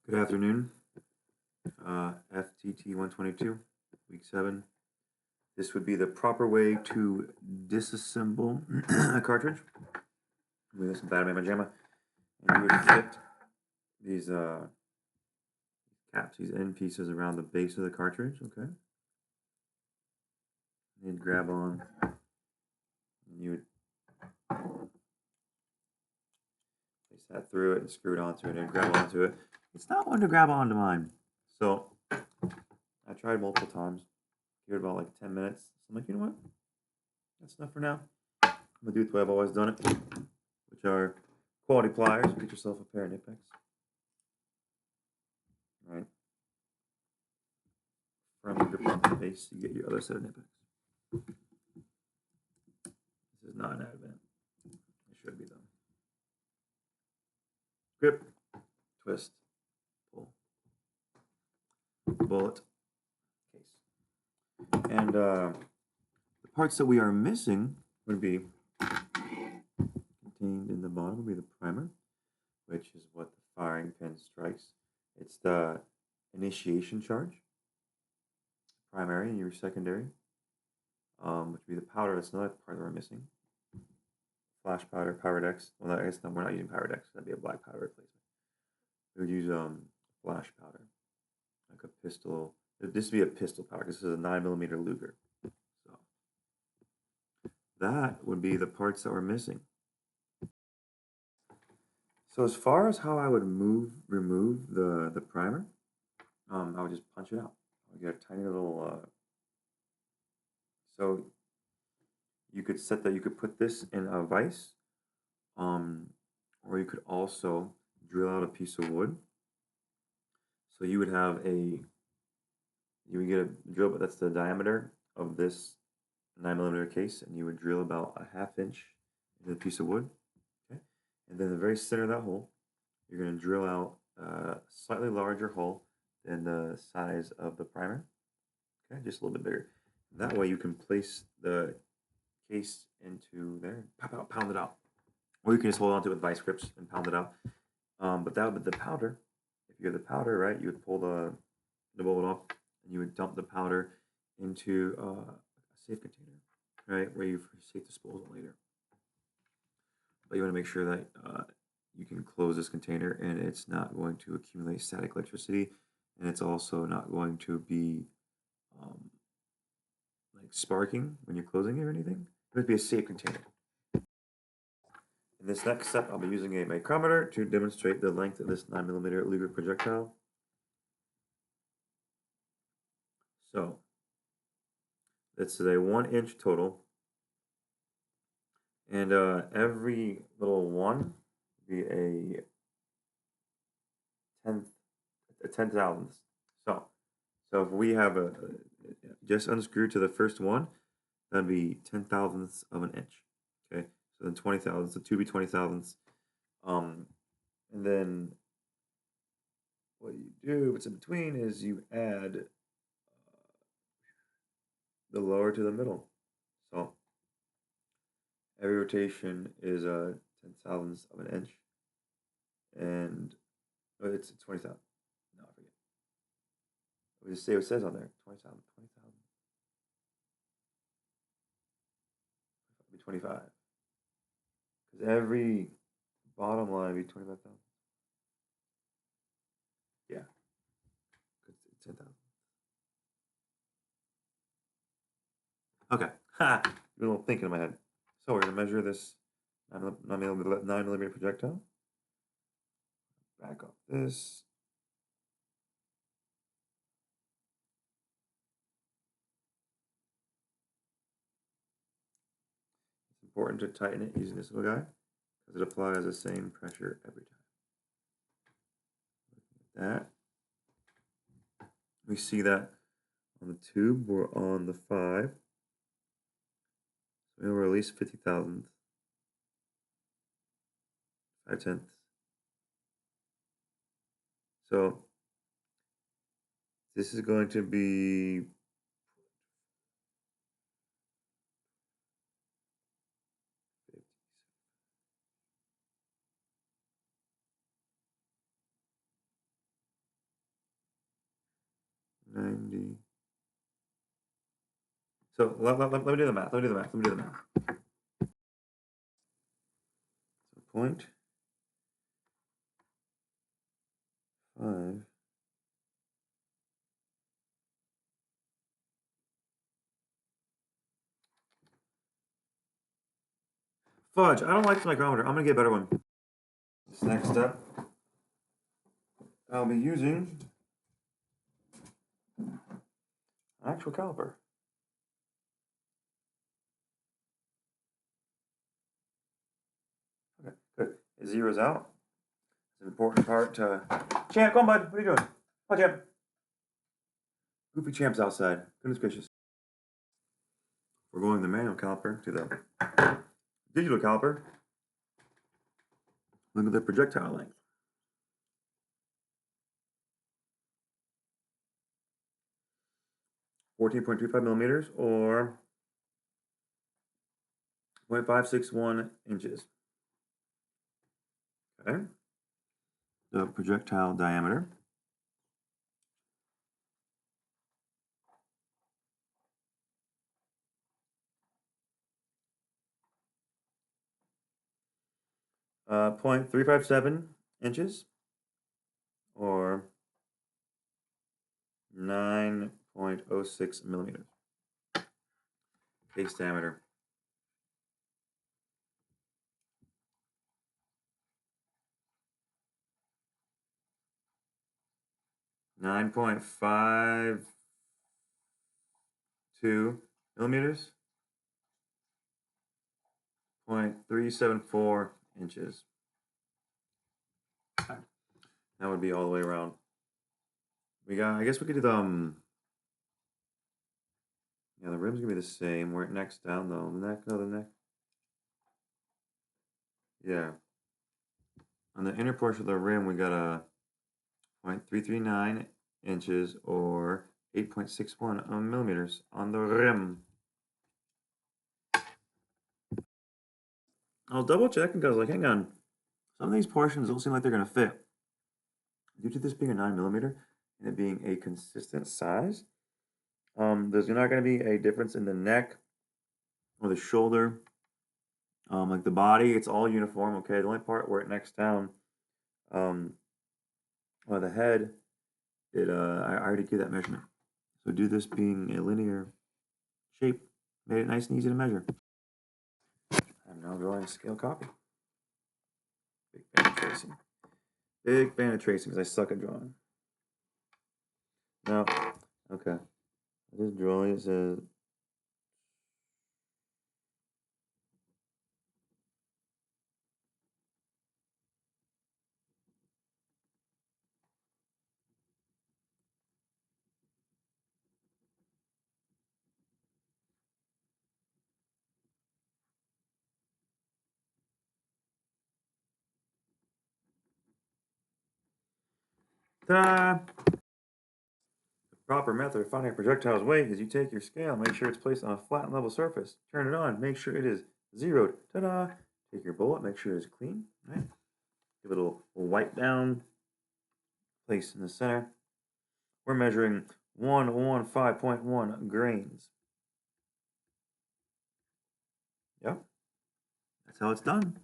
Good afternoon. FTT 122, week 7. This would be the proper way to disassemble a cartridge with some Batman Pajama. And you would fit these caps, these end pieces around the base of the cartridge, okay? And you'd grab on, and you would place that through it and screw it onto it and grab onto it. It's not one to grab onto mine. So I tried multiple times. Give it about like 10 minutes. So I'm like, you know what? That's enough for now. I'm gonna do it the way I've always done it, which are quality pliers. Get yourself a pair of Knipex. Right. From your grip on the base, you get your other set of Knipex. This is not an Advent. It should be though. Grip, twist, pull, bullet, case. And the parts that we are missing would be contained in the bottom would be the primer, which is what the firing pin strikes. It's the initiation charge, primary, and your secondary, which would be the powder. That's another part that we're missing. Flash powder, Pyrodex. Well, I guess we're not using Pyrodex. That'd be a black powder replacement. We would use flash powder, like a pistol. This would be a pistol powder. This is a 9mm Luger. So that would be the parts that we're missing. So as far as how I would remove the primer, I would just punch it out. I would get a tiny little. So you could set that. You could put this in a vise, or you could also drill out a piece of wood. So you would have you would get a drill, but that's the diameter of this 9mm case, and you would drill about a 1/2 inch into the piece of wood. Okay, and then the very center of that hole, you're going to drill out a slightly larger hole than the size of the primer. Okay, just a little bit bigger. That way you can place the case into there, pop out, pound it out. Or you can just hold on to it with vice grips and pound it out. But that would be the powder. If you have the powder, right, you would pull the bullet off and you would dump the powder into a safe container, right, where you for safe disposal later. But you want to make sure that you can close this container and it's not going to accumulate static electricity, and it's also not going to be like sparking when you're closing it or anything. It would be a safe container. In this next step, I'll be using a micrometer to demonstrate the length of this 9mm Luger projectile. So, this is a 1 inch total, and every little one would be a 10,000th. So if we have just unscrewed to the first one, that'd be 10,000ths of an inch. Okay, so then 20,000ths, so 2 would be 20,000ths. And then what you do, what's in between, is you add the lower to the middle. So every rotation is 10,000ths of an inch, and it's 20,000. No, I forget. We just say what it says on there. 20,000. 20,000. It'd be 25. Because every bottom line would be 25,000. Yeah. It's 10,000. Okay. Ha! A little thinking in my head. So we're going to measure this 9mm projectile. Back off this. It's important to tighten it using this little guy because it applies the same pressure every time. Looking at that. We see that on the tube, we're on the 5. So we're at least 50,000th. 5/10. So this is going to be 90. So let me do the math. Let me do the math. So 0.5. Fudge, I don't like this micrometer. I'm gonna get a better one. This next step, I'll be using an actual caliper. Okay, good. It zeroes out. It's an important part to... Champ, come on, bud. What are you doing? Come on, Champ. Goofy Champ's outside. Goodness gracious. We're going the manual caliper to the digital caliper. Look at the projectile length. 14.25 millimeters or 0.561 inches. Okay. The projectile diameter. Uh, 0.357 inches or 9.06 millimeters. Case diameter. .52 millimeters. 0.374 inches. That would be all the way around. We got, I guess we could do the, yeah, the rim's gonna be the same. Where it necks down though. The neck, no, the neck. Yeah. On the inner portion of the rim, we got a 0.339 inches or 8.61 millimeters on the rim. I was double checking because I was like, hang on, some of these portions don't seem like they're gonna fit. Due to this being a 9mm and it being a consistent size, there's not gonna be a difference in the neck or the shoulder. Like the body, it's all uniform. Okay, the only part where it necks down, or the head, I already gave that measurement. So due to this being a linear shape, made it nice and easy to measure. I'm now drawing a scale copy. Big fan of tracing. Big fan of tracing because I suck at drawing. Now, okay, this drawing says ta-da! The proper method of finding a projectile's weight is you take your scale, make sure it's placed on a flat and level surface, turn it on, make sure it is zeroed, ta-da! Take your bullet, make sure it's clean, right? Give it a little wipe down, place in the center. We're measuring 115.1 grains. Yep, that's how it's done.